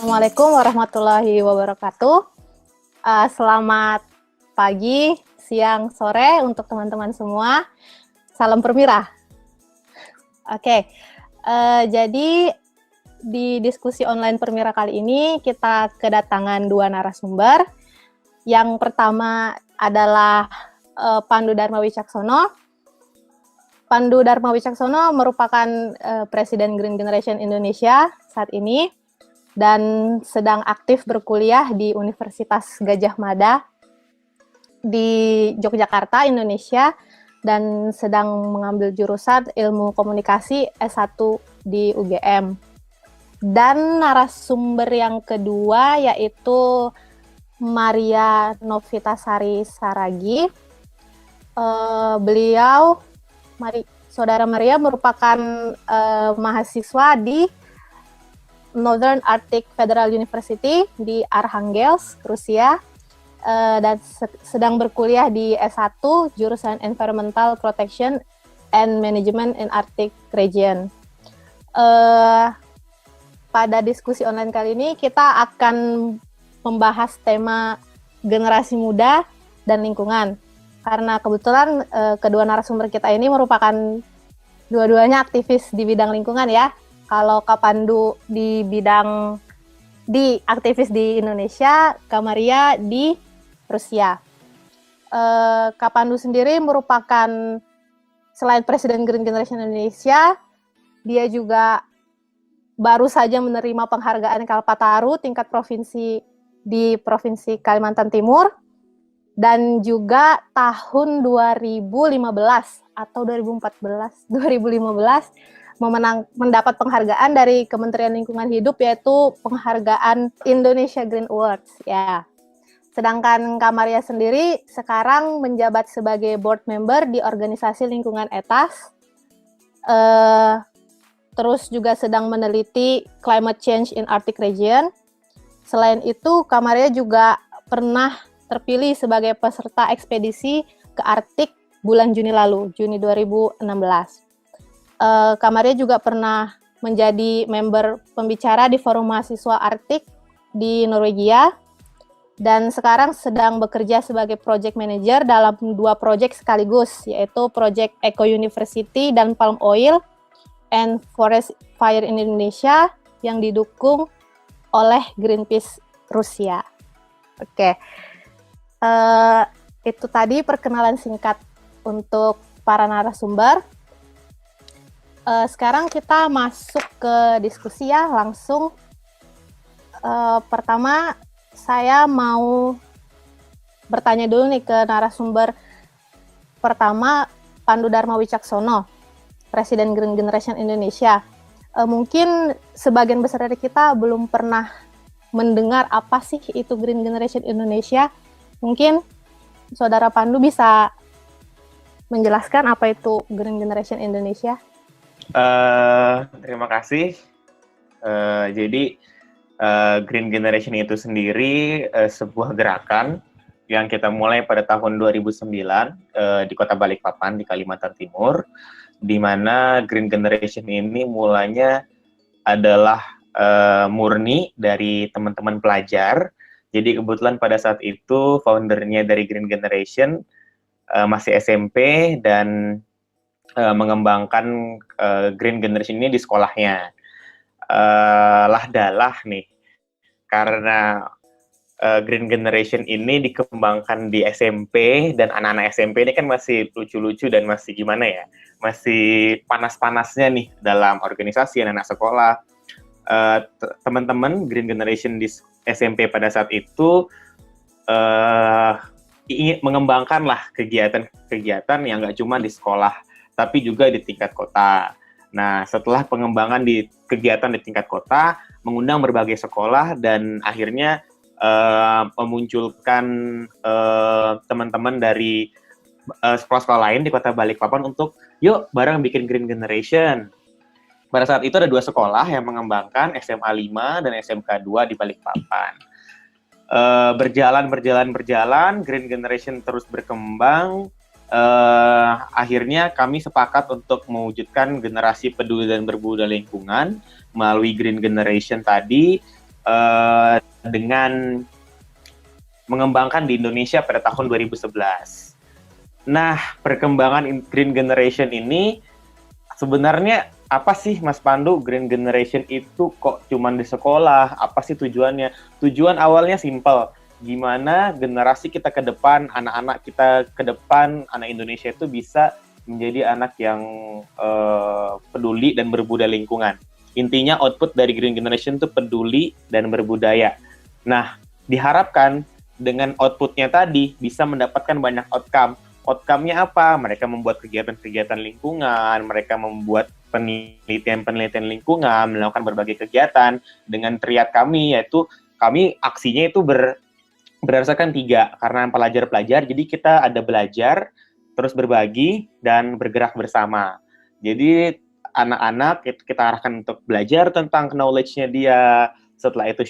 Assalamualaikum warahmatullahi wabarakatuh. Selamat pagi, siang, sore untuk teman-teman semua. Salam Permira. Oke, jadi di diskusi online Permira kali ini kita kedatangan dua narasumber. Yang pertama adalah Pandu Dharma Wicaksono. Pandu Dharma Wicaksono merupakan Presiden Green Generation Indonesia saat ini dan sedang aktif berkuliah di Universitas Gadjah Mada di Yogyakarta, Indonesia, dan sedang mengambil jurusan Ilmu Komunikasi S1 di UGM. Dan narasumber yang kedua yaitu Maria Novitasari Saragi. Saudara Maria merupakan mahasiswa di Northern Arctic Federal University di Arkhangelsk, Rusia, dan sedang berkuliah di S1 jurusan Environmental Protection and Management in Arctic Region. Pada diskusi online kali ini kita akan membahas tema generasi muda dan lingkungan. Karena kebetulan kedua narasumber kita ini merupakan dua-duanya aktivis di bidang lingkungan ya. Kalau Kak Pandu di aktivis di Indonesia, Kak Maria di Rusia. Kak Pandu sendiri merupakan selain Presiden Green Generation Indonesia, dia juga baru saja menerima penghargaan Kalpataru tingkat provinsi di Provinsi Kalimantan Timur, dan juga tahun 2015 atau 2015 mendapat penghargaan dari Kementerian Lingkungan Hidup, yaitu penghargaan Indonesia Green Awards ya. Sedangkan Kak Maria sendiri sekarang menjabat sebagai board member di organisasi lingkungan ETAS. Terus juga sedang meneliti climate change in Arctic region. Selain itu, Kak Maria juga pernah terpilih sebagai peserta ekspedisi ke Arktik bulan Juni lalu, Juni 2016. Kak Maria juga pernah menjadi member pembicara di Forum Mahasiswa Arktik di Norwegia, dan sekarang sedang bekerja sebagai project manager dalam dua project sekaligus, yaitu Project Eco University dan Palm Oil and Forest Fire in Indonesia yang didukung oleh Greenpeace Rusia. Oke. Itu tadi perkenalan singkat untuk para narasumber. Sekarang kita masuk ke diskusi ya, langsung. Pertama, saya mau bertanya dulu nih ke narasumber pertama, Pandu Dharma Wicaksono, Presiden Green Generation Indonesia. Mungkin sebagian besar dari kita belum pernah mendengar apa sih itu Green Generation Indonesia. Mungkin Saudara Pandu bisa menjelaskan apa itu Green Generation Indonesia? Terima kasih. Jadi Green Generation itu sendiri sebuah gerakan yang kita mulai pada tahun 2009 di Kota Balikpapan di Kalimantan Timur, di mana Green Generation ini mulanya adalah murni dari teman-teman pelajar. Jadi kebetulan pada saat itu foundernya dari Green Generation masih SMP dan mengembangkan Green Generation ini di sekolahnya. Dalah nih, karena Green Generation ini dikembangkan di SMP, dan anak-anak SMP ini kan masih lucu-lucu dan masih gimana ya, masih panas-panasnya nih dalam organisasi anak-anak sekolah. Teman-teman Green Generation di SMP pada saat itu ingin mengembangkanlah kegiatan-kegiatan yang nggak cuma di sekolah, tapi juga di tingkat kota. Nah, setelah pengembangan di kegiatan di tingkat kota, mengundang berbagai sekolah, dan akhirnya memunculkan teman-teman dari sekolah-sekolah lain di Kota Balikpapan untuk, yuk bareng bikin Green Generation. Pada saat itu ada dua sekolah yang mengembangkan, SMA 5 dan SMK 2 di Balikpapan. Berjalan, Green Generation terus berkembang. Akhirnya kami sepakat untuk mewujudkan generasi peduli dan berbudaya lingkungan melalui Green Generation tadi. dengan mengembangkan di Indonesia pada tahun 2011. Nah, perkembangan Green Generation ini sebenarnya apa sih Mas Pandu? Green Generation itu kok cuman di sekolah? Apa sih tujuannya? Tujuan awalnya simple. Gimana generasi kita ke depan, anak-anak kita ke depan, anak Indonesia itu bisa menjadi anak yang peduli dan berbudaya lingkungan. Intinya output dari Green Generation itu peduli dan berbudaya. Nah, diharapkan dengan outputnya tadi bisa mendapatkan banyak outcome. Outcome-nya apa? Mereka membuat kegiatan-kegiatan lingkungan, mereka membuat penelitian-penelitian lingkungan, melakukan berbagai kegiatan dengan triad kami, yaitu kami aksinya itu berdasarkan 3, karena pelajar-pelajar, jadi kita ada belajar, terus berbagi, dan bergerak bersama. Jadi anak-anak kita arahkan untuk belajar tentang knowledge-nya dia, setelah itu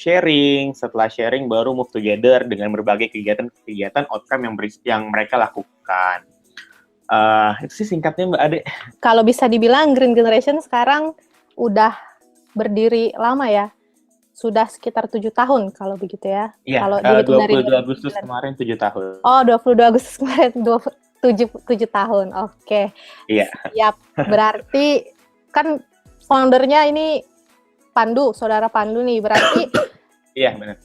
setelah sharing baru move together dengan berbagai kegiatan-kegiatan outcome yang mereka lakukan. Itu sih singkatnya Mbak Ade. Kalau bisa dibilang Green Generation sekarang udah berdiri lama ya, sudah sekitar 7 tahun kalau begitu ya. Iya, kalau 22 Agustus kemarin 7 tahun. Oh, 22 Agustus kemarin 7 tahun. Oke. Iya. Siap. Berarti kan foundernya ini Pandu, saudara Pandu nih. Berarti iya, benar.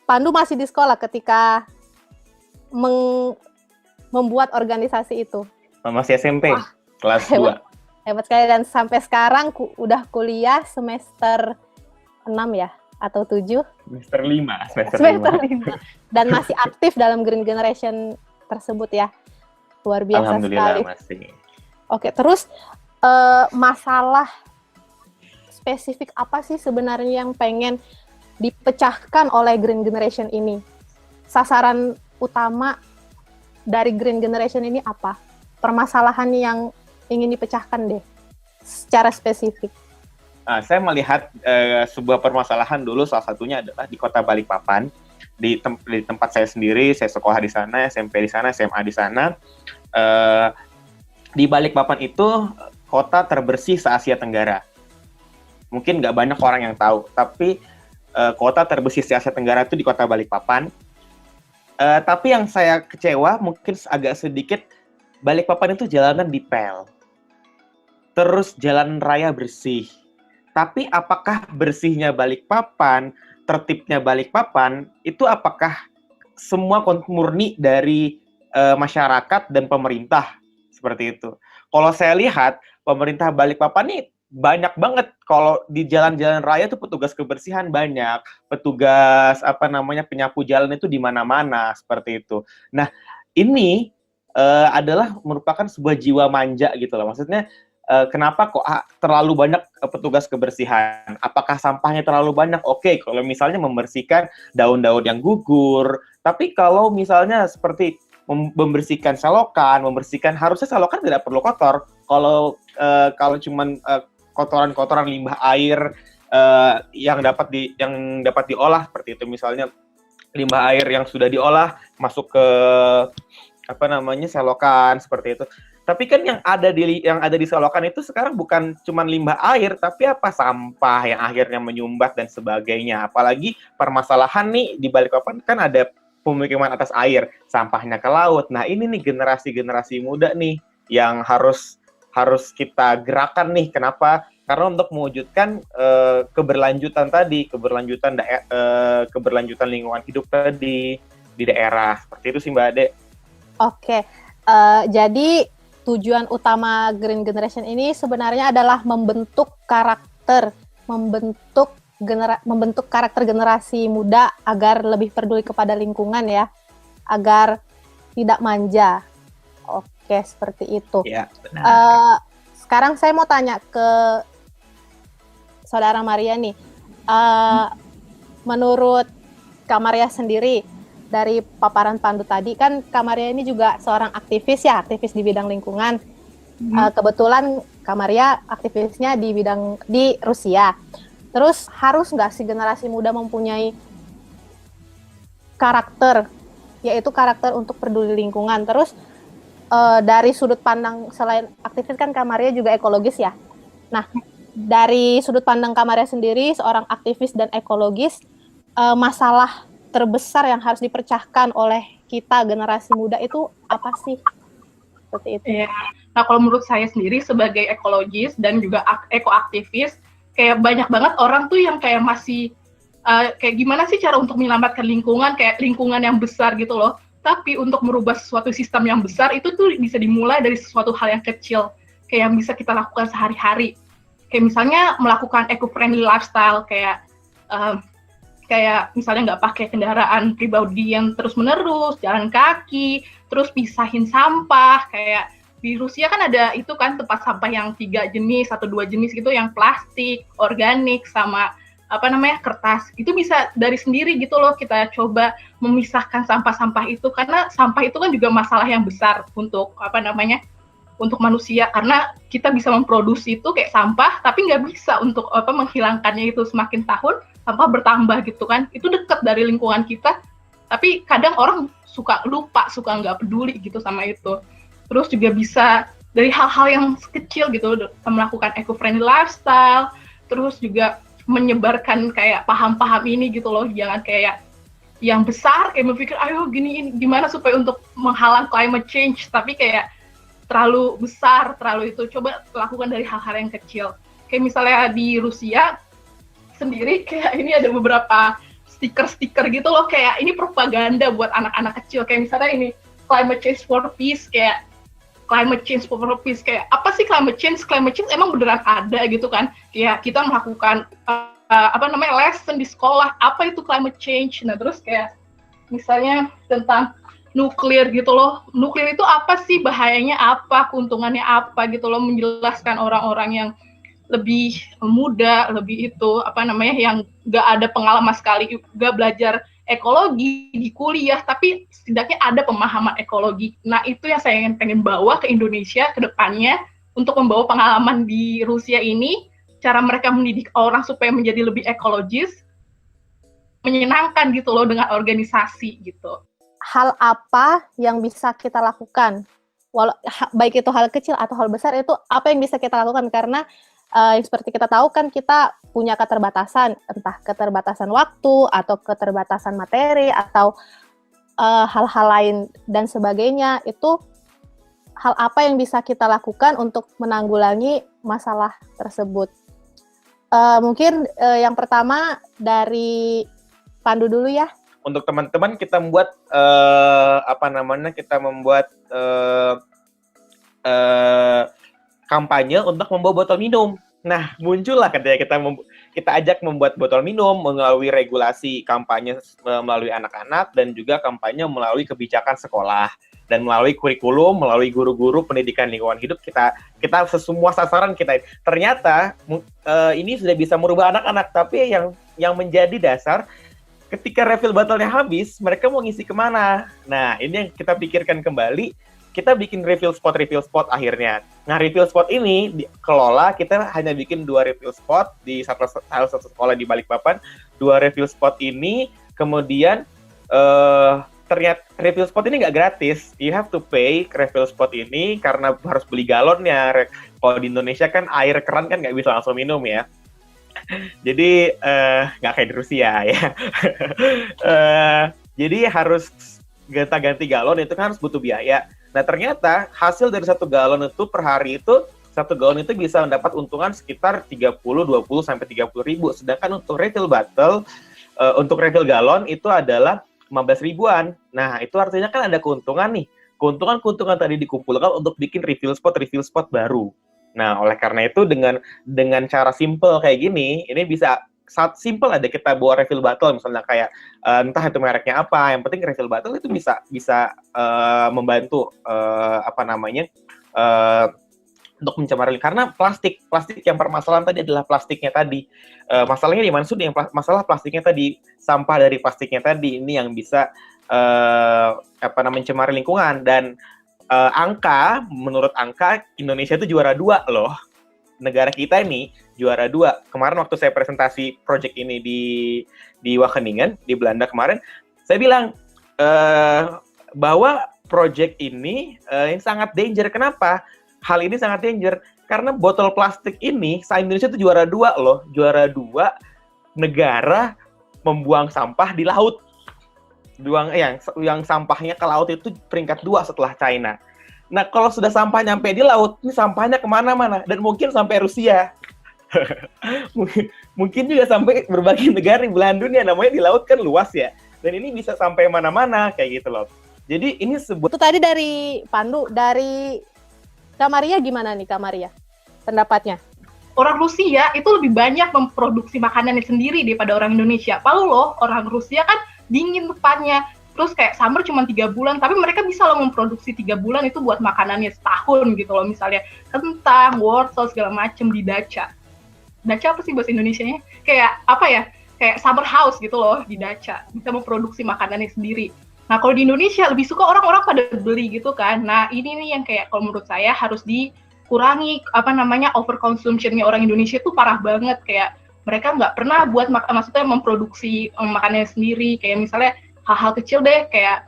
Pandu masih di sekolah ketika membuat organisasi itu. Masih SMP, Wah, kelas 2. Hebat sekali, dan sampai sekarang udah kuliah semester 6 ya? Atau 7? Semester 5. Semester 5. Dan masih aktif dalam Green Generation tersebut ya? Luar biasa Alhamdulillah, sekali. masih. Oke, terus masalah spesifik apa sih sebenarnya yang pengen dipecahkan oleh Green Generation ini? Sasaran utama dari Green Generation ini apa? Permasalahan yang ingin dipecahkan deh, secara spesifik. Saya melihat sebuah permasalahan dulu, salah satunya adalah di Kota Balikpapan. Di tempat saya sendiri, saya sekolah di sana, SMP di sana, SMA di sana. Di Balikpapan itu kota terbersih se-Asia Tenggara. Mungkin nggak banyak orang yang tahu, tapi kota terbersih se-Asia Tenggara itu di Kota Balikpapan. Tapi yang saya kecewa, mungkin agak sedikit, Balikpapan itu jalanan dipel. Terus jalan raya bersih. Tapi apakah bersihnya Balikpapan, tertibnya Balikpapan, itu apakah semua murni dari masyarakat dan pemerintah? Seperti itu. Kalau saya lihat, pemerintah Balikpapan ini banyak banget. Kalau di jalan-jalan raya itu petugas kebersihan banyak, petugas penyapu jalan itu di mana-mana, seperti itu. Nah, ini adalah merupakan sebuah jiwa manja gitu loh. Maksudnya kenapa kok terlalu banyak petugas kebersihan? Apakah sampahnya terlalu banyak? Oke, kalau misalnya membersihkan daun-daun yang gugur, tapi kalau misalnya seperti membersihkan selokan, harusnya selokan tidak perlu kotor. Kalau cuman kotoran-kotoran limbah air yang dapat diolah seperti itu, misalnya limbah air yang sudah diolah masuk ke selokan seperti itu. Tapi kan yang ada di selokan itu sekarang bukan cuma limbah air, tapi sampah yang akhirnya menyumbat dan sebagainya. Apalagi permasalahan nih di Balikpapan kan ada pemukiman atas air, sampahnya ke laut. Nah, ini nih generasi muda nih yang harus kita gerakan nih. Kenapa? Karena untuk mewujudkan keberlanjutan lingkungan hidup tadi di daerah. Seperti itu sih Mbak Ade. Oke, jadi tujuan utama Green Generation ini sebenarnya adalah membentuk karakter generasi muda agar lebih peduli kepada lingkungan ya, agar tidak manja. Oke, seperti itu. Ya, benar. Sekarang saya mau tanya ke Saudara Maria nih, menurut Kak Maria sendiri, dari paparan Pandu tadi, kan Kak Maria ini juga seorang aktivis di bidang lingkungan. Kebetulan Kak Maria aktivisnya di Rusia. Terus harus nggak sih generasi muda mempunyai karakter, yaitu karakter untuk peduli lingkungan? Terus dari sudut pandang, selain aktivis kan Kak Maria juga ekologis ya. Nah, dari sudut pandang Kak Maria sendiri, seorang aktivis dan ekologis, masalah terbesar yang harus dipercahkan oleh kita generasi muda itu apa sih? Seperti itu. Iya. Nah, kalau menurut saya sendiri sebagai ekologis dan juga ekoaktivis, kayak banyak banget orang tuh yang kayak masih kayak gimana sih cara untuk menyelamatkan lingkungan, kayak lingkungan yang besar gitu loh. Tapi untuk merubah suatu sistem yang besar itu tuh bisa dimulai dari sesuatu hal yang kecil, kayak yang bisa kita lakukan sehari-hari. Kayak misalnya melakukan eco-friendly lifestyle, kayak misalnya nggak pakai kendaraan pribadi yang terus-menerus, jalan kaki, terus pisahin sampah. Kayak di Rusia kan ada itu kan tempat sampah yang 3 jenis atau 2 jenis gitu, yang plastik, organik, sama kertas. Itu bisa dari sendiri gitu loh, kita coba memisahkan sampah-sampah itu, karena sampah itu kan juga masalah yang besar untuk untuk manusia, karena kita bisa memproduksi itu kayak sampah, tapi nggak bisa untuk menghilangkannya. Itu semakin tahun sampah bertambah gitu kan, itu dekat dari lingkungan kita, tapi kadang orang suka lupa, suka nggak peduli gitu sama itu. Terus juga bisa dari hal-hal yang kecil gitu, melakukan eco-friendly lifestyle, terus juga menyebarkan kayak paham-paham ini gitu loh, jangan kayak yang besar kayak berpikir ayo gini gimana supaya untuk menghalang climate change, tapi kayak terlalu besar, terlalu itu. Coba lakukan dari hal-hal yang kecil. Kayak misalnya di Rusia sendiri, kayak ini ada beberapa stiker-stiker gitu loh, kayak ini propaganda buat anak-anak kecil. Kayak misalnya ini, climate change for peace, kayak climate change for peace. Kayak apa sih climate change? Climate change emang beneran ada gitu kan? Kayak kita melakukan lesson di sekolah, apa itu climate change. Nah terus kayak misalnya tentang nuklir gitu loh, nuklir itu apa sih, bahayanya apa, keuntungannya apa gitu loh, menjelaskan orang-orang yang lebih muda, lebih itu yang nggak ada pengalaman sekali, nggak belajar ekologi di kuliah, tapi setidaknya ada pemahaman ekologi. Nah itu yang saya pengen bawa ke Indonesia ke depannya, untuk membawa pengalaman di Rusia ini, cara mereka mendidik orang supaya menjadi lebih ekologis, menyenangkan gitu loh dengan organisasi gitu. Hal apa yang bisa kita lakukan? Baik itu hal kecil atau hal besar, itu apa yang bisa kita lakukan? Karena seperti kita tahu kan kita punya keterbatasan, entah keterbatasan waktu atau keterbatasan materi atau hal-hal lain dan sebagainya. Itu hal apa yang bisa kita lakukan untuk menanggulangi masalah tersebut? Mungkin yang pertama dari Pandu dulu ya. Untuk teman-teman kita membuat kampanye untuk membawa botol minum. Nah, muncullah ketika kita ajak membuat botol minum melalui regulasi kampanye melalui anak-anak, dan juga kampanye melalui kebijakan sekolah, dan melalui kurikulum, melalui guru-guru pendidikan lingkungan hidup, kita semua sasaran kita. Ternyata ini sudah bisa merubah anak-anak, tapi yang menjadi dasar, ketika refill botolnya habis, mereka mau ngisi kemana? Nah, ini yang kita pikirkan kembali. Kita bikin refill spot akhirnya. Nah, refill spot ini dikelola, kita hanya bikin 2 refill spot di salah satu sekolah di Balikpapan. 2 refill spot ini, kemudian ternyata refill spot ini nggak gratis. You have to pay refill spot ini karena harus beli galonnya. Kalau di Indonesia kan air keran kan nggak bisa langsung minum ya. Jadi nggak kayak di Rusia ya. Jadi harus ganti galon, itu kan harus butuh biaya. Nah ternyata hasil dari 1 galon itu per hari itu, 1 galon itu bisa mendapat untungan sekitar 20 sampai 30 ribu. Sedangkan untuk refill bottle, untuk refill galon itu adalah 15 ribuan. Nah itu artinya kan ada keuntungan nih. Keuntungan tadi dikumpulkan untuk bikin refill spot baru. Nah, oleh karena itu dengan cara simple kayak gini, ini bisa simple aja kita bawa refill bottle, misalnya kayak entah itu mereknya apa, yang penting refill bottle itu bisa membantu untuk mencemari, karena plastik yang permasalahan tadi adalah plastiknya tadi. Masalahnya di mana sudah yang masalah plastiknya tadi, sampah dari plastiknya tadi ini yang bisa mencemari lingkungan. Dan menurut angka Indonesia itu juara 2 loh. Negara kita ini juara 2. Kemarin waktu saya presentasi project ini di Wageningen, di Belanda kemarin, saya bilang bahwa project ini sangat danger. Kenapa? Hal ini sangat danger karena botol plastik ini, Indonesia itu juara 2 loh. Juara 2 negara membuang sampah di laut. Yang sampahnya ke laut itu peringkat 2 setelah China. Nah, kalau sudah sampah nyampe di laut, ini sampahnya kemana-mana. Dan mungkin sampai Rusia. Mungkin juga sampai berbagai negara di belahan dunia. Namanya di laut kan luas ya. Dan ini bisa sampai mana-mana, kayak gitu loh. Jadi ini Itu tadi dari Pandu, dari Kak Maria gimana nih Kak Maria? Pendapatnya? Orang Rusia itu lebih banyak memproduksi makanannya sendiri daripada orang Indonesia. Palu loh, orang Rusia kan dingin tempatnya, terus kayak summer cuma 3 bulan, tapi mereka bisa loh memproduksi 3 bulan itu buat makanannya setahun gitu loh, misalnya kentang, wortel, segala macem di dacha. Dacha apa sih bahasa Indonesianya? Kayak apa ya, kayak summer house gitu loh di dacha, bisa memproduksi makanannya sendiri. Nah kalau di Indonesia lebih suka orang-orang pada beli gitu kan, nah ini nih yang kayak kalau menurut saya harus dikurangi, overconsumption-nya orang Indonesia tuh parah banget, kayak mereka nggak pernah buat maksudnya memproduksi makanannya sendiri, kayak misalnya hal-hal kecil deh, kayak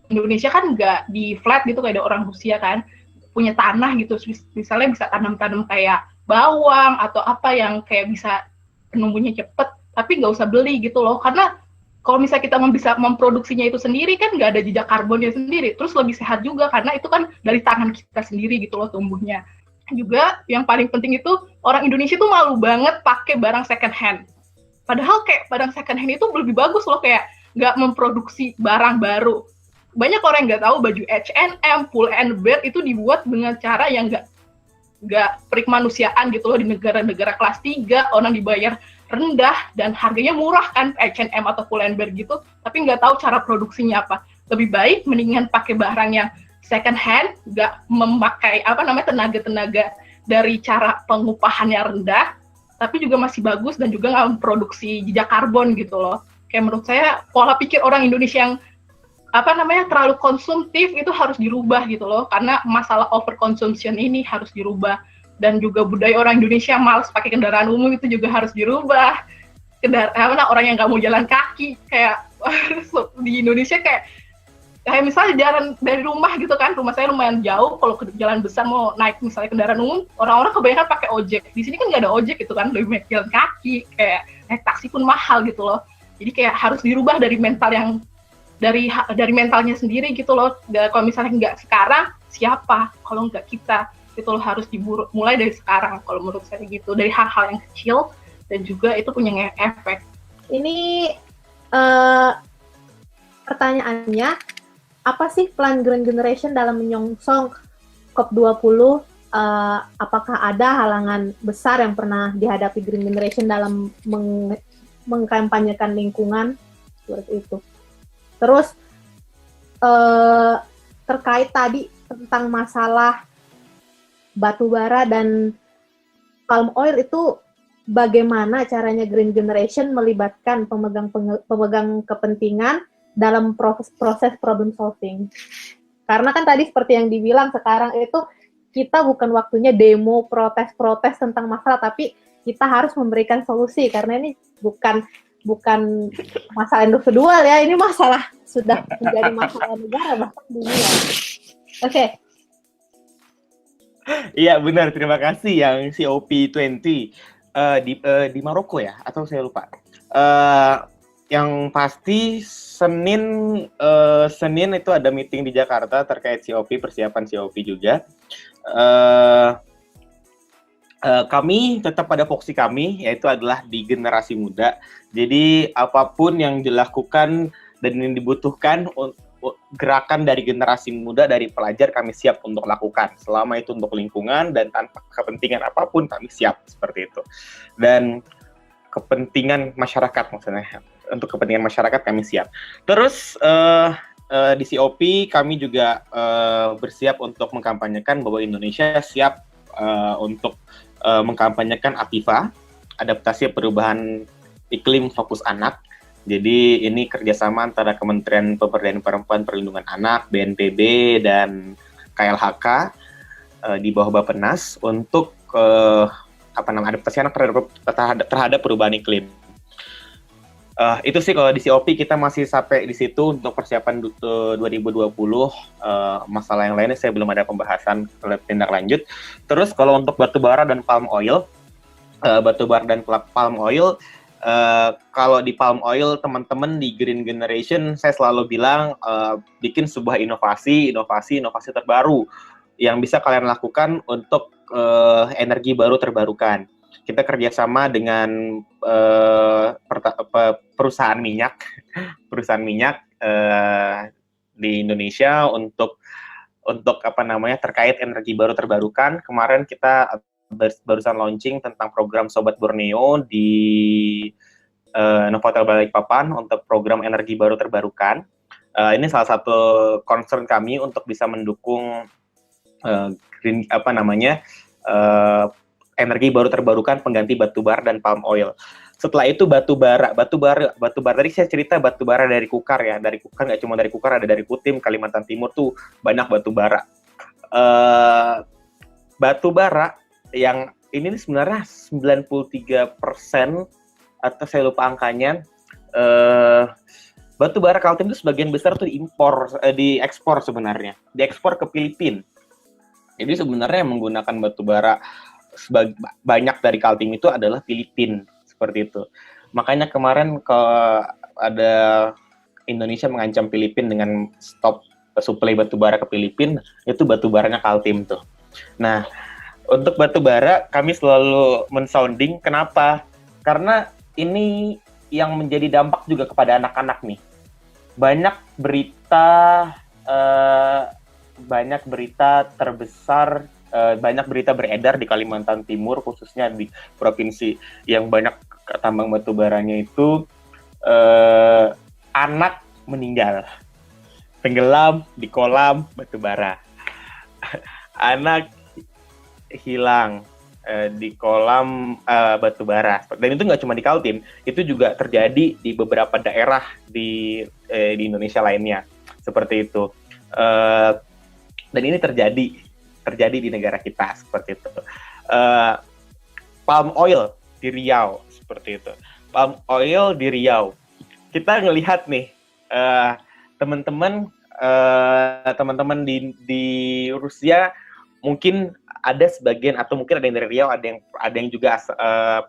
Indonesia kan nggak di flat gitu kayak ada orang Rusia kan, punya tanah gitu, misalnya bisa tanam-tanam kayak bawang atau apa yang kayak bisa penumbuhnya cepet, tapi nggak usah beli gitu loh, karena kalau misalnya kita bisa memproduksinya itu sendiri kan nggak ada jejak karbonnya sendiri, terus lebih sehat juga karena itu kan dari tangan kita sendiri gitu loh tumbuhnya. Juga yang paling penting itu orang Indonesia tuh malu banget pakai barang second hand. Padahal kayak barang second hand itu lebih bagus loh, kayak nggak memproduksi barang baru. Banyak orang yang nggak tahu baju H&M, Pull and Bear itu dibuat dengan cara yang nggak perikmanusiaan gitu loh, di negara-negara kelas 3 orang dibayar rendah dan harganya murah kan H&M atau Pull and Bear gitu, tapi nggak tahu cara produksinya apa. Lebih baik mendingan pakai barang yang second hand, nggak memakai tenaga-tenaga dari cara pengupahannya rendah, tapi juga masih bagus dan juga nggak memproduksi jejak karbon gitu loh. Kayak menurut saya pola pikir orang Indonesia yang terlalu konsumtif itu harus dirubah gitu loh, karena masalah overconsumption ini harus dirubah. Dan juga budaya orang Indonesia malas pakai kendaraan umum itu juga harus dirubah. Orang yang nggak mau jalan kaki, kayak di Indonesia kayak misalnya jalan dari rumah gitu kan, rumah saya lumayan jauh, kalau ke jalan besar mau naik misalnya kendaraan umum, orang-orang kebanyakan pakai ojek. Di sini kan nggak ada ojek gitu kan, lebih banyak jalan kaki, kayak naik taksi pun mahal gitu loh. Jadi kayak harus dirubah dari mental yang dari mentalnya sendiri gitu loh. Kalau misalnya nggak sekarang, siapa? Kalau nggak kita, itu loh harus mulai dari sekarang kalau menurut saya gitu, dari hal-hal yang kecil dan juga itu punya efek. Ini pertanyaannya, apa sih plan Green Generation dalam menyongsong COP20? Apakah ada halangan besar yang pernah dihadapi Green Generation dalam mengkampanyekan lingkungan? Seperti itu. Terus, terkait tadi tentang masalah batu bara dan palm oil itu, bagaimana caranya Green Generation melibatkan pemegang kepentingan dalam proses problem solving. Karena kan tadi seperti yang dibilang, sekarang itu kita bukan waktunya demo, protes tentang masalah, tapi kita harus memberikan solusi, karena ini bukan masalah individual ya, ini masalah sudah menjadi masalah negara bahkan dunia. Oke. Iya benar, terima kasih yang COP20 di Maroko ya, atau saya lupa. Yang pasti Senin itu ada meeting di Jakarta terkait COP, persiapan COP juga. Kami tetap pada fokus kami, yaitu adalah di generasi muda. Jadi apapun yang dilakukan dan yang dibutuhkan gerakan dari generasi muda, dari pelajar, kami siap untuk lakukan. Selama itu untuk lingkungan dan tanpa kepentingan apapun, kami siap seperti itu. Dan kepentingan masyarakat, maksudnya untuk kepentingan masyarakat kami siap. Terus di COP kami juga bersiap untuk mengkampanyekan bahwa Indonesia siap untuk mengkampanyekan APIFA, adaptasi perubahan iklim fokus anak. Jadi ini kerjasama antara Kementerian Pemberdayaan Perempuan Perlindungan Anak, BNPB, dan KLHK di bawah Bappenas untuk adaptasi anak terhadap perubahan iklim. Itu sih kalau di COP kita masih sampai di situ untuk persiapan 2020. Masalah yang lainnya saya belum ada pembahasan tindak lanjut. Terus kalau untuk batu bara dan palm oil, Kalau di palm oil, teman-teman di Green Generation, saya selalu bilang bikin sebuah inovasi terbaru yang bisa kalian lakukan untuk energi baru terbarukan. Kita kerjasama dengan perusahaan minyak di Indonesia untuk terkait energi baru terbarukan. Kemarin kita barusan launching tentang program Sobat Borneo di Novotel Balikpapan untuk program energi baru terbarukan. Ini salah satu concern kami untuk bisa mendukung energi baru terbarukan pengganti batubara dan palm oil. Setelah itu batubara tadi saya cerita batubara dari Kukar ya, dari Kukar, nggak cuma dari Kukar, ada dari Kutim, Kalimantan Timur tuh banyak batubara. Batubara yang ini sebenarnya 93% atau saya lupa angkanya, batubara Kaltim itu sebagian besar tuh diekspor sebenarnya, diekspor ke Filipina. Jadi sebenarnya yang menggunakan batubara banyak dari Kaltim itu adalah Filipina. Seperti itu. Makanya kemarin ada Indonesia mengancam Filipina dengan stop suplai batubara ke Filipina, itu batubaranya Kaltim tuh. Nah, untuk batubara kami selalu mensounding. Kenapa? Karena ini yang menjadi dampak juga kepada anak-anak nih. Banyak berita terbesar, banyak berita beredar di Kalimantan Timur, khususnya di provinsi yang banyak tambang batubaranya itu, anak meninggal, tenggelam di kolam batubara, anak hilang di kolam batubara. Dan itu nggak cuma di Kaltim, itu juga terjadi di beberapa daerah di Indonesia lainnya, seperti itu. Dan ini terjadi di negara kita, seperti itu. Palm oil di Riau, seperti itu. Palm oil di Riau. Kita ngelihat nih, teman-teman di Rusia mungkin ada sebagian, atau mungkin ada yang dari Riau, ada yang juga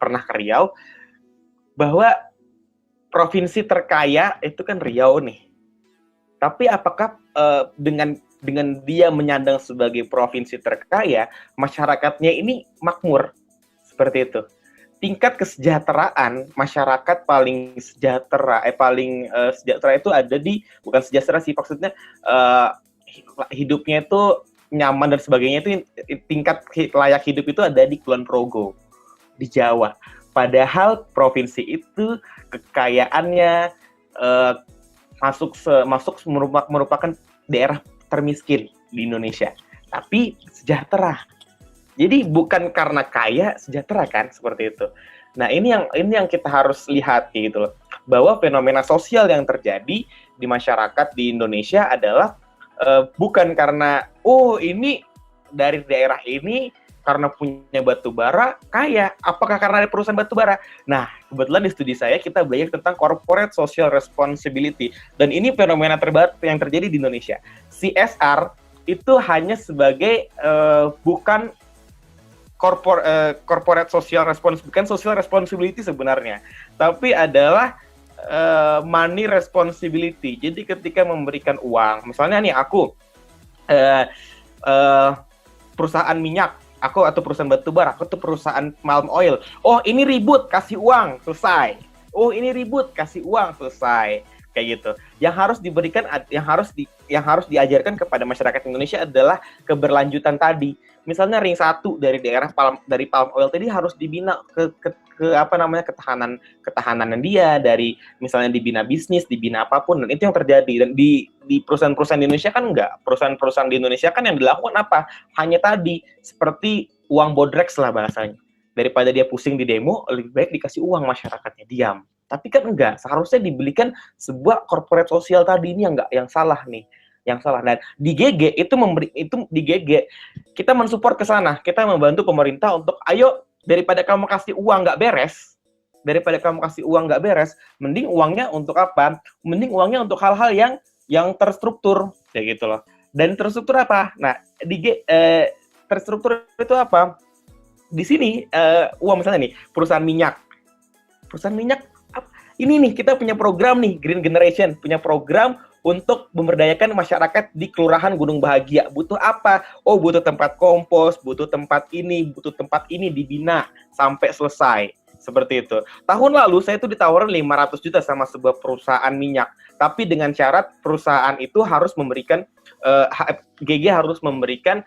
pernah ke Riau, bahwa provinsi terkaya itu kan Riau nih. Tapi apakah dengan dia menyandang sebagai provinsi terkaya, masyarakatnya ini makmur? Seperti itu. Tingkat kesejahteraan masyarakat paling sejahtera itu ada di, bukan sejahtera sih, maksudnya hidupnya itu nyaman dan sebagainya, itu tingkat layak hidup itu ada di Kulon Progo, di Jawa. Padahal provinsi itu kekayaannya merupakan daerah termiskin di Indonesia, tapi sejahtera. Jadi bukan karena kaya sejahtera kan, seperti itu. Nah, ini yang kita harus lihat gitu loh, bahwa fenomena sosial yang terjadi di masyarakat di Indonesia adalah bukan karena ini dari daerah ini karena punya batubara kaya, apakah karena ada perusahaan batubara? Nah, kebetulan di studi saya kita belajar tentang corporate social responsibility, dan ini fenomena terbaru yang terjadi di Indonesia. CSR itu hanya sebagai bukan corporate social responsibility, bukan social responsibility sebenarnya, tapi adalah money responsibility. Jadi ketika memberikan uang, misalnya nih aku perusahaan minyak, aku atau perusahaan batubara, aku tuh perusahaan palm oil. Oh, ini ribut, kasih uang, selesai. Oh, ini ribut, kasih uang, selesai. Kayak gitu. Yang harus diberikan, yang harus diajarkan kepada masyarakat Indonesia adalah keberlanjutan tadi. Misalnya ring 1 dari palm oil tadi harus dibina ke ketahanan dia, dari misalnya dibina bisnis, dibina apapun, dan itu yang terjadi. Dan di perusahaan-perusahaan di Indonesia kan enggak. Perusahaan-perusahaan di Indonesia kan yang dilakukan apa? Hanya tadi seperti uang bodreks lah bahasanya. Daripada dia pusing di demo, lebih baik dikasih uang, masyarakatnya diam. Tapi kan enggak, seharusnya dibelikan sebuah corporate sosial tadi, ini yang salah nih. Yang salah. Dan di GG di GG kita mensupport ke sana, kita membantu pemerintah untuk ayo, daripada kamu kasih uang nggak beres, mending uangnya untuk apa? Mending uangnya untuk hal-hal yang terstruktur, kayak gitu loh. Dan terstruktur apa? Nah, terstruktur itu apa? Di sini uang, misalnya nih, perusahaan perusahaan minyak, ini nih kita punya program nih, Green Generation, punya program untuk memberdayakan masyarakat di Kelurahan Gunung Bahagia. Butuh apa? Oh, butuh tempat kompos, butuh tempat ini dibina sampai selesai. Seperti itu. Tahun lalu saya tuh ditawarin 500 juta sama sebuah perusahaan minyak. Tapi dengan syarat perusahaan itu harus memberikan, GG harus memberikan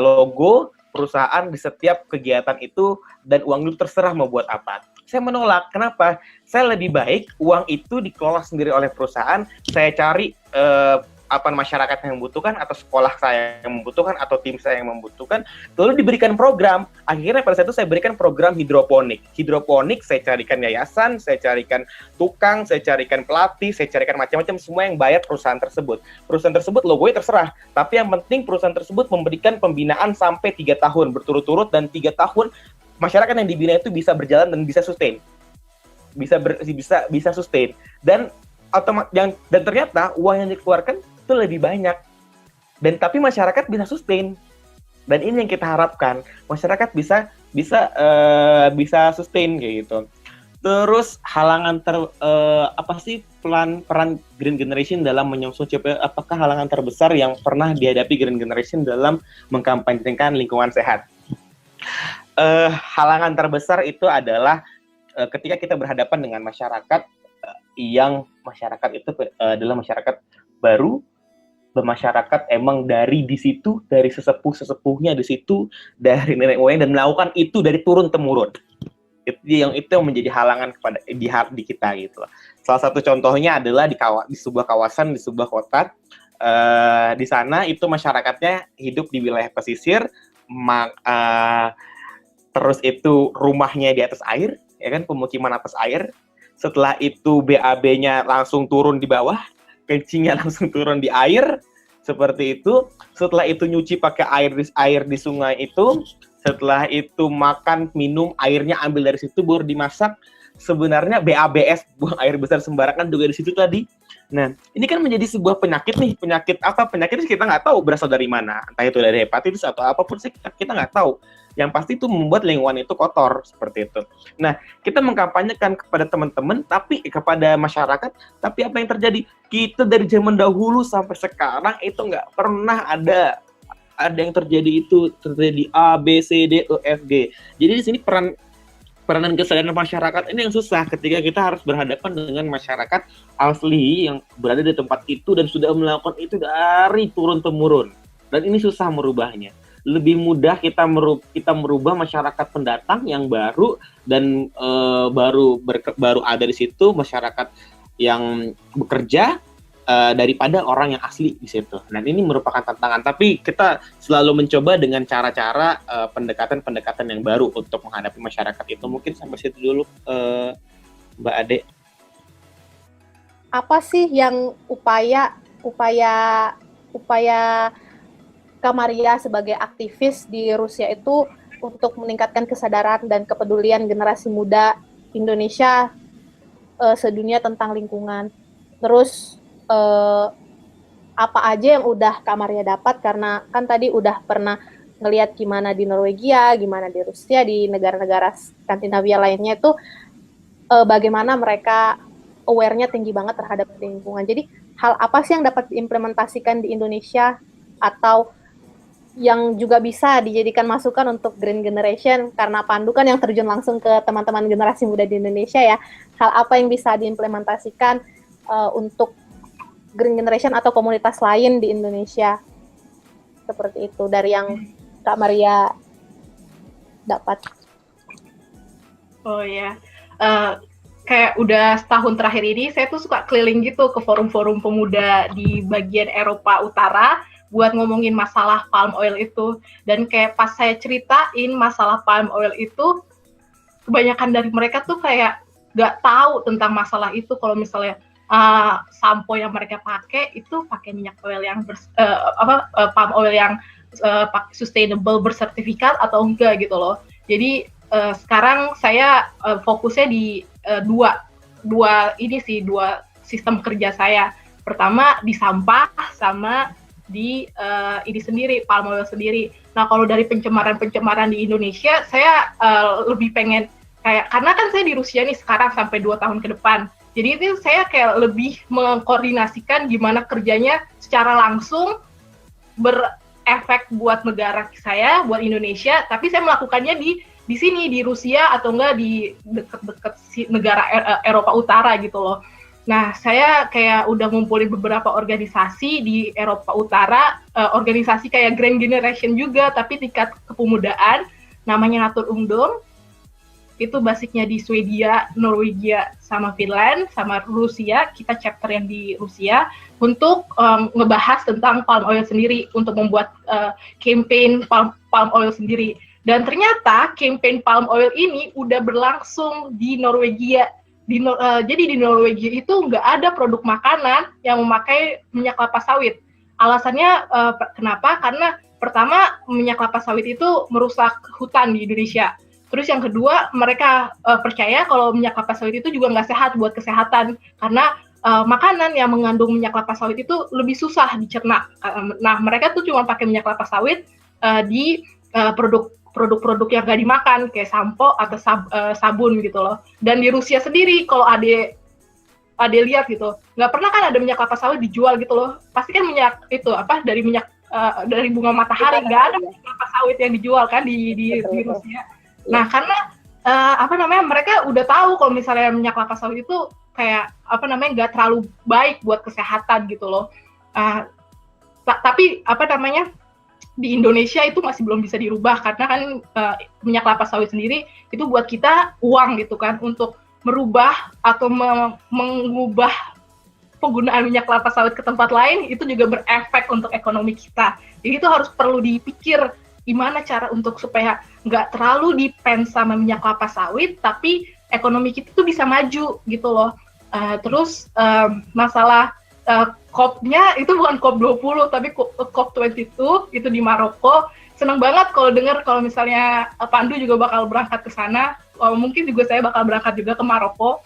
logo perusahaan di setiap kegiatan itu, dan uang itu terserah mau buat apa. Saya menolak. Kenapa? Saya lebih baik uang itu dikelola sendiri oleh perusahaan, saya cari masyarakat yang membutuhkan, atau sekolah saya yang membutuhkan, atau tim saya yang membutuhkan, lalu diberikan program. Akhirnya pada saat itu saya berikan program hidroponik. Hidroponik saya carikan yayasan, saya carikan tukang, saya carikan pelatih, saya carikan macam-macam, semua yang bayar perusahaan tersebut. Perusahaan tersebut logonya terserah, tapi yang penting perusahaan tersebut memberikan pembinaan sampai 3 tahun berturut-turut, dan 3 tahun masyarakat yang dibina itu bisa berjalan dan bisa sustain. Bisa sustain. Dan ternyata uang yang dikeluarkan itu lebih banyak, dan tapi masyarakat bisa sustain, dan ini yang kita harapkan, masyarakat bisa sustain kayak gitu. Terus halangan peran Green Generation dalam menyongsong CP, apakah halangan terbesar yang pernah dihadapi Green Generation dalam mengkampanyekan lingkungan sehat? Halangan terbesar itu adalah ketika kita berhadapan dengan masyarakat yang masyarakat itu adalah masyarakat baru, bermasyarakat emang dari di situ, dari sesepuhnya di situ, dari nenek moyang, dan melakukan itu dari turun temurun. Itu yang menjadi halangan kepada di kita gitu. Salah satu contohnya adalah di sebuah kawasan, di sebuah kota. Di sana itu masyarakatnya hidup di wilayah pesisir, terus itu rumahnya di atas air, ya kan, pemukiman atas air. Setelah itu BAB-nya langsung turun di bawah, kencingnya langsung turun di air, seperti itu. Setelah itu nyuci pakai air di sungai itu. Setelah itu makan, minum, airnya ambil dari situ, baru dimasak. Sebenarnya BABS, buang air besar sembarangan, juga di situ tadi. Nah, ini kan menjadi sebuah penyakit nih. Penyakit kita nggak tahu berasal dari mana. Entah itu dari hepatitis atau apapun sih, kita nggak tahu. Yang pasti itu membuat lingkungan itu kotor, seperti itu. Nah, kita mengkampanyekan kepada teman-teman, tapi kepada masyarakat, tapi apa yang terjadi? Kita dari zaman dahulu sampai sekarang itu nggak pernah ada yang terjadi A, B, C, D, E, F, G. Jadi di sini peranan kesadaran masyarakat ini yang susah ketika kita harus berhadapan dengan masyarakat asli yang berada di tempat itu dan sudah melakukan itu dari turun-temurun. Dan ini susah merubahnya. Lebih mudah kita merubah masyarakat pendatang yang baru dan baru ada di situ, masyarakat yang bekerja, daripada orang yang asli di situ. Dan ini merupakan tantangan, tapi kita selalu mencoba dengan cara-cara pendekatan-pendekatan yang baru untuk menghadapi masyarakat itu. Mungkin sampai situ dulu, Mbak Ade. Apa sih yang upaya Kamaria sebagai aktivis di Rusia itu untuk meningkatkan kesadaran dan kepedulian generasi muda Indonesia sedunia tentang lingkungan? Terus apa aja yang udah Kamaria dapat, karena kan tadi udah pernah ngelihat gimana di Norwegia, gimana di Rusia, di negara-negara Skandinavia lainnya itu bagaimana mereka aware-nya tinggi banget terhadap lingkungan. Jadi hal apa sih yang dapat diimplementasikan di Indonesia atau yang juga bisa dijadikan masukan untuk Green Generation, karena Pandu kan yang terjun langsung ke teman-teman generasi muda di Indonesia ya. Hal apa yang bisa diimplementasikan untuk Green Generation atau komunitas lain di Indonesia, seperti itu dari yang Kak Maria dapat. Oh ya, kayak udah setahun terakhir ini saya tuh suka keliling gitu ke forum-forum pemuda di bagian Eropa Utara buat ngomongin masalah palm oil itu. Dan kayak pas saya ceritain masalah palm oil itu, kebanyakan dari mereka tuh kayak nggak tahu tentang masalah itu. Kalau misalnya sampo yang mereka pakai itu pakai minyak oil yang palm oil yang sustainable bersertifikat atau enggak gitu loh. Jadi sekarang saya fokusnya di dua sistem kerja saya. Pertama di sampah sama di ini sendiri, palm oil sendiri. Nah, kalau dari pencemaran di Indonesia, saya lebih pengen kayak karena kan saya di Rusia nih sekarang sampai 2 tahun ke depan. Jadi itu saya kayak lebih mengkoordinasikan gimana kerjanya secara langsung berefek buat negara saya, buat Indonesia, tapi saya melakukannya di sini di Rusia atau enggak di deket-deket negara Eropa Utara gitu loh. Nah, saya kayak udah ngumpulin beberapa organisasi di Eropa Utara, organisasi kayak Grand Generation juga, tapi tingkat kepemudaan, namanya Natur Ungdom. Itu basicnya di Swedia, Norwegia, sama Finland, sama Rusia. Kita chapter yang di Rusia untuk ngebahas tentang palm oil sendiri, untuk membuat campaign palm oil sendiri. Dan ternyata campaign palm oil ini udah berlangsung di Norwegia. Jadi di Norwegia itu nggak ada produk makanan yang memakai minyak kelapa sawit. Alasannya kenapa? Karena pertama, minyak kelapa sawit itu merusak hutan di Indonesia. Terus yang kedua, mereka percaya kalau minyak kelapa sawit itu juga nggak sehat buat kesehatan, karena makanan yang mengandung minyak kelapa sawit itu lebih susah dicerna. Nah, mereka tuh cuma pakai minyak kelapa sawit di produk-produk yang nggak dimakan, kayak sampo atau sabun gitu loh. Dan di Rusia sendiri, kalau Ade lihat gitu, nggak pernah kan ada minyak kelapa sawit dijual gitu loh. Pasti kan minyak itu dari bunga matahari, nggak ada minyak kelapa sawit yang dijual kan di Rusia. Nah, karena mereka udah tahu kalau misalnya minyak kelapa sawit itu kayak nggak terlalu baik buat kesehatan gitu loh. Tapi di Indonesia itu masih belum bisa dirubah karena kan minyak kelapa sawit sendiri itu buat kita uang gitu kan, untuk merubah atau mengubah penggunaan minyak kelapa sawit ke tempat lain itu juga berefek untuk ekonomi kita. Jadi itu harus perlu dipikir gimana cara untuk supaya nggak terlalu depend sama minyak kelapa sawit, tapi ekonomi kita tuh bisa maju gitu loh. Terus masalah COP-nya itu bukan COP20, tapi COP22 itu di Maroko. Senang banget kalau dengar kalau misalnya Pandu juga bakal berangkat ke sana. Mungkin juga saya bakal berangkat juga ke Maroko.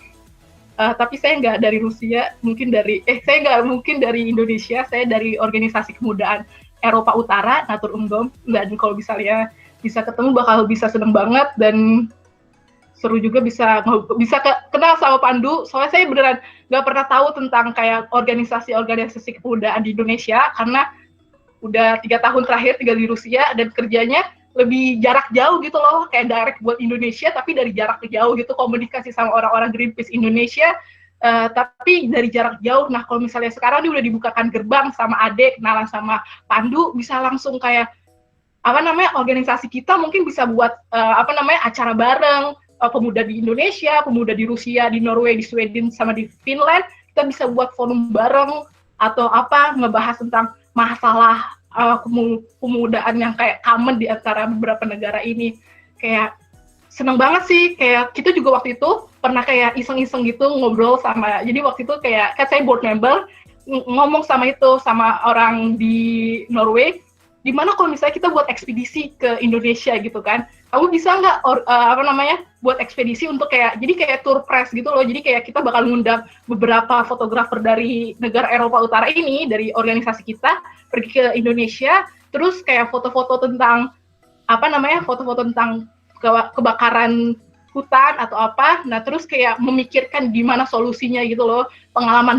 Tapi saya nggak dari Rusia, saya nggak mungkin dari Indonesia, saya dari organisasi kemudaan Eropa Utara, Natur Ungdom, dan kalau misalnya bisa ketemu bakal bisa seneng banget dan seru juga bisa kenal sama Pandu. Soalnya saya beneran nggak pernah tahu tentang kayak organisasi kepemudaan di Indonesia karena udah 3 tahun terakhir tinggal di Rusia dan kerjanya lebih jarak jauh gitu loh, kayak direct buat Indonesia tapi dari jarak jauh gitu, komunikasi sama orang-orang Greenpeace Indonesia. Tapi dari jarak jauh. Nah, kalau misalnya sekarang ini udah dibukakan gerbang sama Ade, kenalan sama Pandu, bisa langsung kayak organisasi kita mungkin bisa buat acara bareng, pemuda di Indonesia, pemuda di Rusia, di Norway, di Sweden, sama di Finland, kita bisa buat forum bareng atau ngebahas tentang masalah kepemudaan yang kayak common di antara beberapa negara ini. Kayak seneng banget sih, kayak kita juga waktu itu pernah kayak iseng-iseng gitu ngobrol sama, jadi waktu itu kayak saya board member, ngomong sama orang di Norway, gimana kalau misalnya kita buat ekspedisi ke Indonesia gitu kan, kamu bisa nggak buat ekspedisi untuk kayak tour press gitu loh, jadi kayak kita bakal ngundang beberapa fotografer dari negara Eropa Utara ini, dari organisasi kita, pergi ke Indonesia, terus kayak foto-foto tentang foto-foto tentang kebakaran hutan atau nah terus kayak memikirkan gimana solusinya gitu loh, pengalaman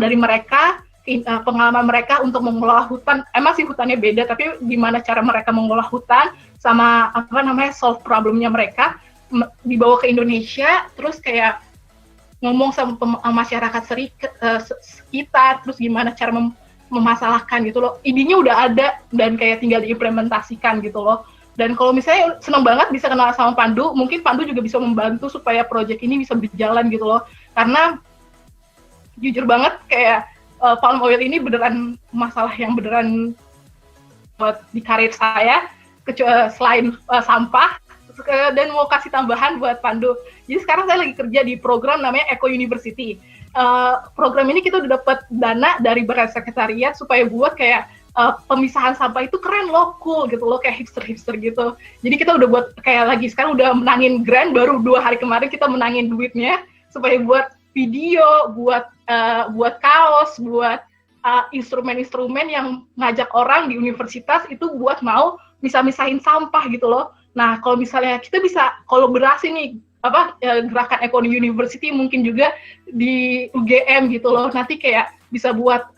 mereka untuk mengelola hutan, sih hutannya beda, tapi gimana cara mereka mengelola hutan, sama solve problemnya mereka, dibawa ke Indonesia, terus kayak ngomong sama masyarakat sekitar, terus gimana cara memasalahkan gitu loh, idenya udah ada dan kayak tinggal diimplementasikan gitu loh. Dan kalau misalnya senang banget bisa kenal sama Pandu, mungkin Pandu juga bisa membantu supaya proyek ini bisa berjalan gitu loh. Karena jujur banget kayak palm oil ini beneran masalah yang beneran buat di karir saya, selain sampah. Dan mau kasih tambahan buat Pandu. Jadi sekarang saya lagi kerja di program namanya Eco University. Program ini kita udah dapat dana dari Badan Sekretariat supaya buat kayak pemisahan sampah itu keren loh, cool gitu loh, kayak hipster gitu. Jadi kita udah buat kayak sekarang udah menangin grant, baru 2 hari kemarin kita menangin duitnya supaya buat video, buat kaos, buat instrumen-instrumen yang ngajak orang di universitas itu buat mau misah-misahin sampah gitu loh. Nah, kalau misalnya kita bisa kolaborasi nih gerakan Econ University, mungkin juga di UGM gitu loh. Nanti kayak bisa buat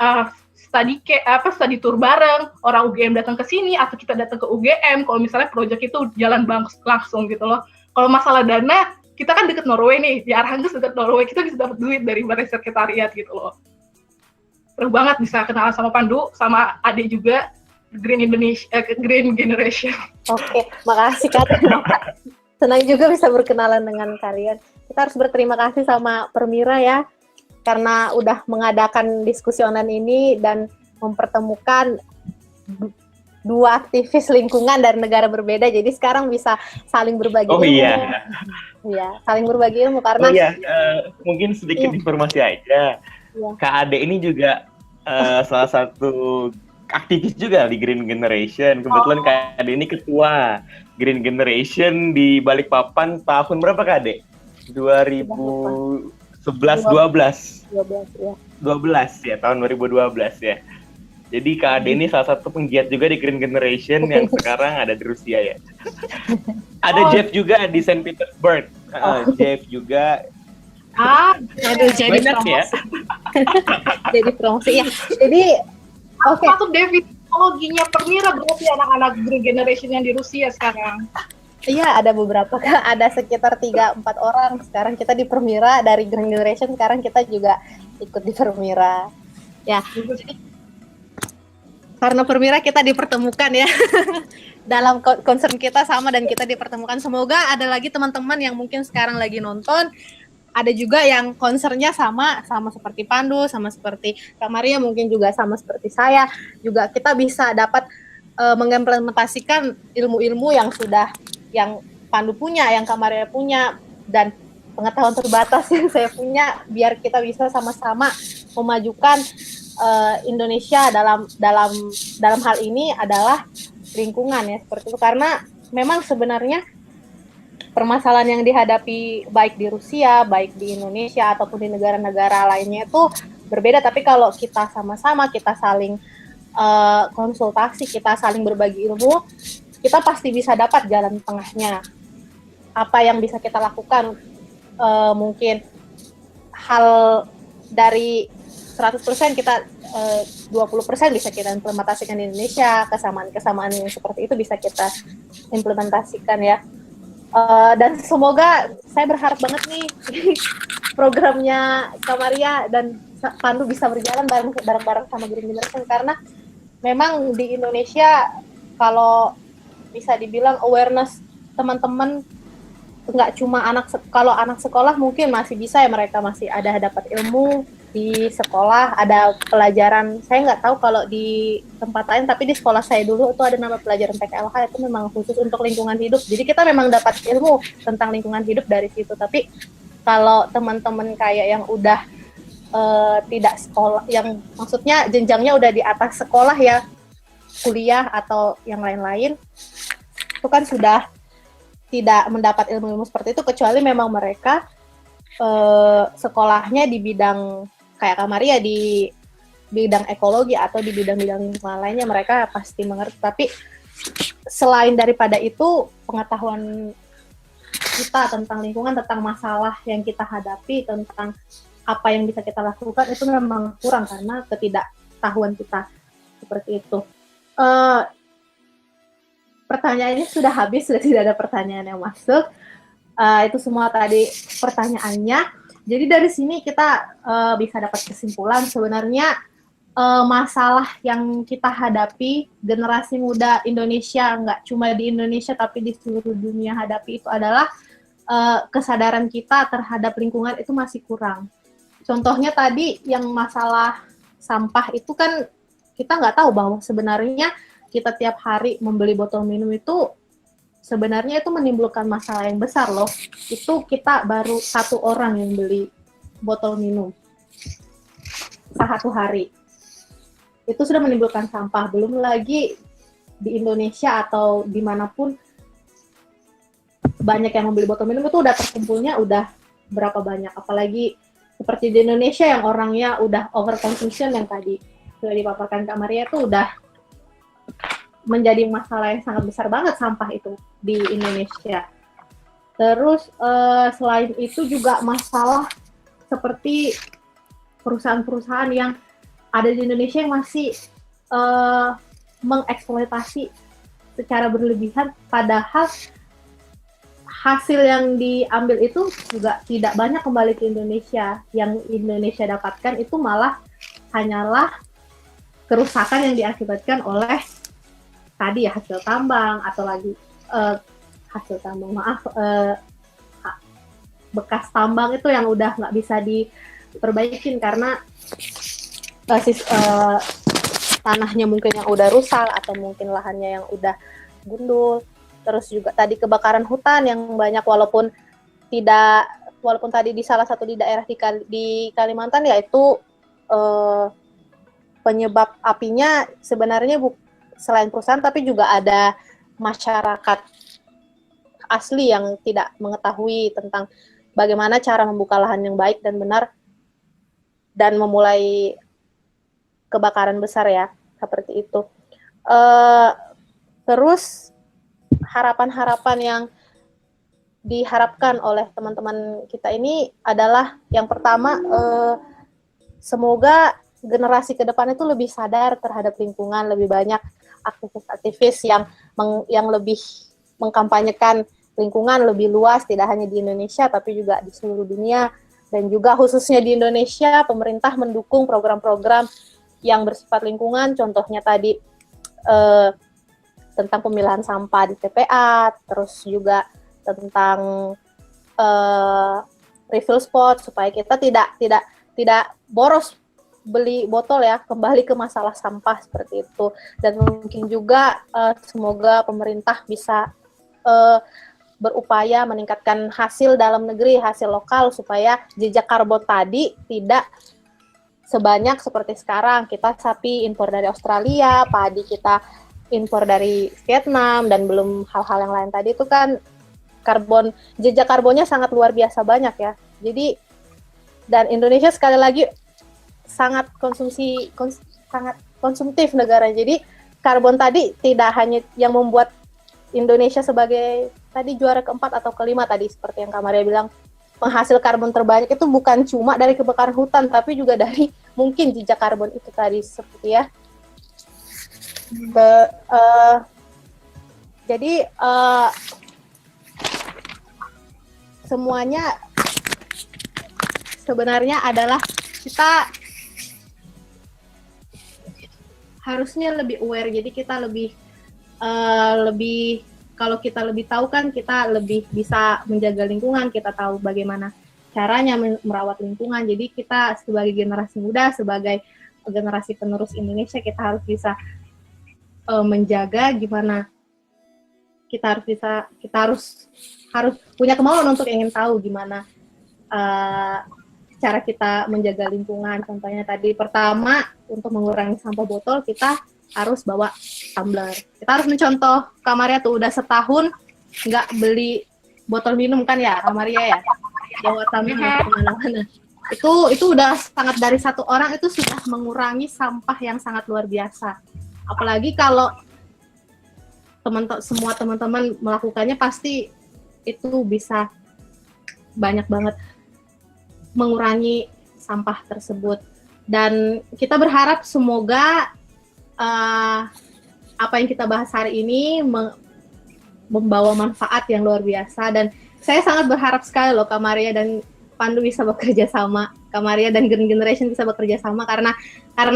study tour bareng, orang UGM datang ke sini atau kita datang ke UGM kalau misalnya proyek itu jalan langsung gitu loh. Kalau masalah dana, kita kan deket Norway nih, di Arhangus deket Norway, kita bisa dapat duit dari Balai Sekretariat gitu loh. Seru banget bisa kenalan sama Pandu, sama Ade juga, Green Generation. Oke, makasih Kak. Senang juga bisa berkenalan dengan kalian. Kita harus berterima kasih sama Permira ya, karena udah mengadakan diskusi online ini dan mempertemukan dua aktivis lingkungan dari negara berbeda. Jadi sekarang bisa saling berbagi ilmu. Iya. Iya, saling berbagi ilmu karena. Mungkin sedikit informasi aja. Iya. Kak Ade ini juga salah satu aktivis juga di Green Generation. Kebetulan Kak Ade ini ketua Green Generation di Balikpapan tahun berapa Kak Ade? 2011, 12 ya. 12 ya, tahun 2012 ya. Jadi Kak Ade ini salah satu penggiat juga di Green Generation yang sekarang ada di Rusia ya. Ada Jeff juga di Saint Petersburg. Jeff juga. Aduh, jadi banyak promosi. ya. Jadi promosi ya. Jadi oke. Masuk David teknologinya Permira berarti anak-anak Green Generation yang di Rusia sekarang. Iya, ada beberapa, ada sekitar 3-4 orang. Sekarang kita di Permira dari Green Generation, sekarang kita juga ikut di Permira. Ya. Karena Permira kita dipertemukan ya. Dalam concern kita sama dan kita dipertemukan. Semoga ada lagi teman-teman yang mungkin sekarang lagi nonton, ada juga yang concernnya sama seperti Pandu, sama seperti Kak Maria, mungkin juga sama seperti saya. Juga kita bisa dapat mengimplementasikan ilmu-ilmu yang Pandu punya, yang Kak Maria punya, dan pengetahuan terbatas yang saya punya, biar kita bisa sama-sama memajukan Indonesia dalam hal ini adalah lingkungan ya, seperti itu. Karena memang sebenarnya permasalahan yang dihadapi baik di Rusia, baik di Indonesia ataupun di negara-negara lainnya itu berbeda, tapi kalau kita sama-sama, kita saling konsultasi, kita saling berbagi ilmu, kita pasti bisa dapat jalan tengahnya. Apa yang bisa kita lakukan, mungkin hal dari 100% kita 20% bisa kita implementasikan di Indonesia, kesamaan-kesamaan yang seperti itu bisa kita implementasikan ya. Dan semoga, saya berharap banget nih programnya Kak Maria dan Pandu bisa berjalan bareng-bareng sama Green Generation, karena memang di Indonesia kalau bisa dibilang awareness teman-teman nggak cuma kalau anak sekolah mungkin masih bisa ya, mereka masih ada dapat ilmu di sekolah, ada pelajaran. Saya nggak tahu kalau di tempat lain, tapi di sekolah saya dulu itu ada nama pelajaran PKLH, itu memang khusus untuk lingkungan hidup. Jadi kita memang dapat ilmu tentang lingkungan hidup dari situ. Tapi kalau teman-teman kayak yang udah tidak sekolah, yang maksudnya jenjangnya udah di atas sekolah ya, kuliah atau yang lain-lain, itu kan sudah tidak mendapat ilmu-ilmu seperti itu, kecuali memang mereka sekolahnya di bidang kayak Kak Maria di bidang ekologi atau di bidang-bidang lingkungan lainnya, mereka pasti mengerti. Tapi selain daripada itu, pengetahuan kita tentang lingkungan, tentang masalah yang kita hadapi, tentang apa yang bisa kita lakukan, itu memang kurang karena ketidaktahuan kita seperti itu. Pertanyaannya sudah habis, sudah tidak ada pertanyaan yang masuk. Itu semua tadi pertanyaannya. Jadi dari sini kita bisa dapat kesimpulan sebenarnya masalah yang kita hadapi, generasi muda Indonesia, nggak cuma di Indonesia tapi di seluruh dunia hadapi, itu adalah kesadaran kita terhadap lingkungan itu masih kurang. Contohnya tadi yang masalah sampah itu kan kita nggak tahu bahwa sebenarnya kita tiap hari membeli botol minum itu sebenarnya itu menimbulkan masalah yang besar loh. Itu kita baru 1 orang yang beli botol minum satu hari. Itu sudah menimbulkan sampah. Belum lagi di Indonesia atau dimanapun banyak yang membeli botol minum, itu udah terkumpulnya udah berapa banyak. Apalagi seperti di Indonesia yang orangnya udah overconsumption, yang tadi sudah dipaparkan Kak Maria, itu udah menjadi masalah yang sangat besar banget sampah itu di Indonesia. Terus selain itu juga masalah seperti perusahaan-perusahaan yang ada di Indonesia yang masih mengeksploitasi secara berlebihan, padahal hasil yang diambil itu juga tidak banyak kembali ke Indonesia. Yang Indonesia dapatkan itu malah hanyalah kerusakan yang diakibatkan oleh tadi ya hasil tambang atau lagi bekas tambang itu yang udah nggak bisa diperbaikin karena tanahnya mungkin yang udah rusak atau mungkin lahannya yang udah gundul. Terus juga tadi kebakaran hutan yang banyak walaupun tadi di salah satu di daerah di Kalimantan yaitu penyebab apinya sebenarnya selain perusahaan tapi juga ada masyarakat asli yang tidak mengetahui tentang bagaimana cara membuka lahan yang baik dan benar dan memulai kebakaran besar ya, seperti itu. Terus harapan-harapan yang diharapkan oleh teman-teman kita ini adalah yang pertama, semoga generasi ke depan itu lebih sadar terhadap lingkungan, lebih banyak aktivis-aktivis yang lebih mengkampanyekan lingkungan lebih luas, tidak hanya di Indonesia tapi juga di seluruh dunia, dan juga khususnya di Indonesia pemerintah mendukung program-program yang bersifat lingkungan, contohnya tadi tentang pemilahan sampah di TPA, terus juga tentang refill spot supaya kita tidak boros beli botol ya, kembali ke masalah sampah seperti itu. Dan mungkin juga semoga pemerintah bisa berupaya meningkatkan hasil dalam negeri, hasil lokal supaya jejak karbon tadi tidak sebanyak seperti sekarang. Kita sapi impor dari Australia, padi kita impor dari Vietnam, dan belum hal-hal yang lain tadi itu kan jejak karbonnya sangat luar biasa banyak ya. Jadi dan Indonesia sekali lagi sangat konsumtif negara. Jadi karbon tadi tidak hanya yang membuat Indonesia sebagai tadi juara keempat atau kelima tadi seperti yang Kak Maria bilang, penghasil karbon terbanyak itu bukan cuma dari kebakaran hutan tapi juga dari mungkin jejak karbon itu tadi seperti ya. Jadi semuanya sebenarnya adalah kita harusnya lebih aware. Jadi kita lebih kalau kita lebih tahu kan kita lebih bisa menjaga lingkungan, kita tahu bagaimana caranya merawat lingkungan. Jadi kita sebagai generasi muda, sebagai generasi penerus Indonesia, kita harus bisa menjaga gimana kita harus punya kemauan untuk ingin tahu gimana cara kita menjaga lingkungan. Contohnya tadi pertama untuk mengurangi sampah botol kita harus bawa tumbler. Kita harus mencontoh Kak Maria tuh udah setahun nggak beli botol minum kan ya Kak Maria ya, bawa tumbler kemana-mana. Itu udah sangat, dari satu orang itu sudah mengurangi sampah yang sangat luar biasa. Apalagi kalau semua teman-teman melakukannya pasti itu bisa banyak banget mengurangi sampah tersebut. Dan kita berharap semoga apa yang kita bahas hari ini membawa manfaat yang luar biasa. Dan saya sangat berharap sekali loh Kak Maria dan Pandu bisa bekerja sama, Kak Maria dan Green Generation bisa bekerja sama, karena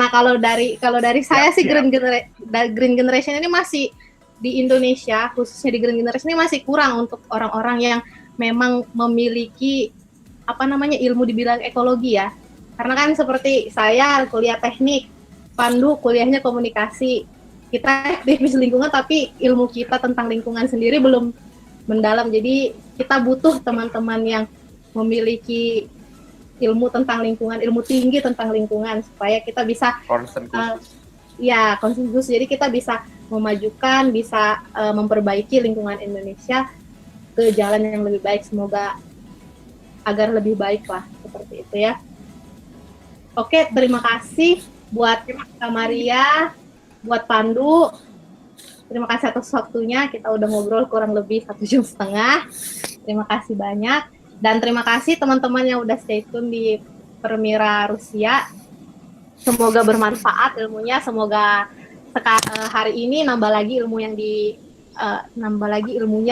kalau dari saya sih Green Generation ini masih di Indonesia, khususnya di Green Generation ini masih kurang untuk orang-orang yang memang memiliki ilmu di bidang ekologi ya. Karena kan seperti saya kuliah teknik, Pandu kuliahnya komunikasi, kita aktivis lingkungan tapi ilmu kita tentang lingkungan sendiri belum mendalam. Jadi kita butuh teman-teman yang memiliki ilmu tentang lingkungan, ilmu tinggi tentang lingkungan supaya kita bisa konsensus. Jadi kita bisa memajukan, bisa memperbaiki lingkungan Indonesia ke jalan yang lebih baik. Semoga agar lebih baik lah, seperti itu ya. Oke, terima kasih buat Kak Maria, buat Pandu. Terima kasih atas waktunya. Kita udah ngobrol kurang lebih 1,5 jam. Terima kasih banyak. Dan terima kasih teman-teman yang udah stay tune di Permira Rusia. Semoga bermanfaat ilmunya. Semoga hari ini nambah lagi ilmunya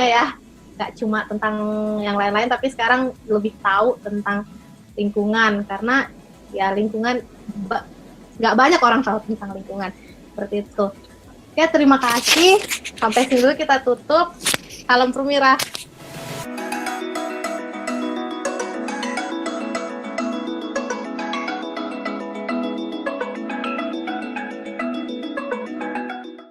ya. Gak cuma tentang yang lain-lain, tapi sekarang lebih tahu tentang lingkungan. Karena ya lingkungan, gak banyak orang tahu tentang lingkungan. Seperti itu. Oke, terima kasih. Sampai sini dulu kita tutup. Salam Permira.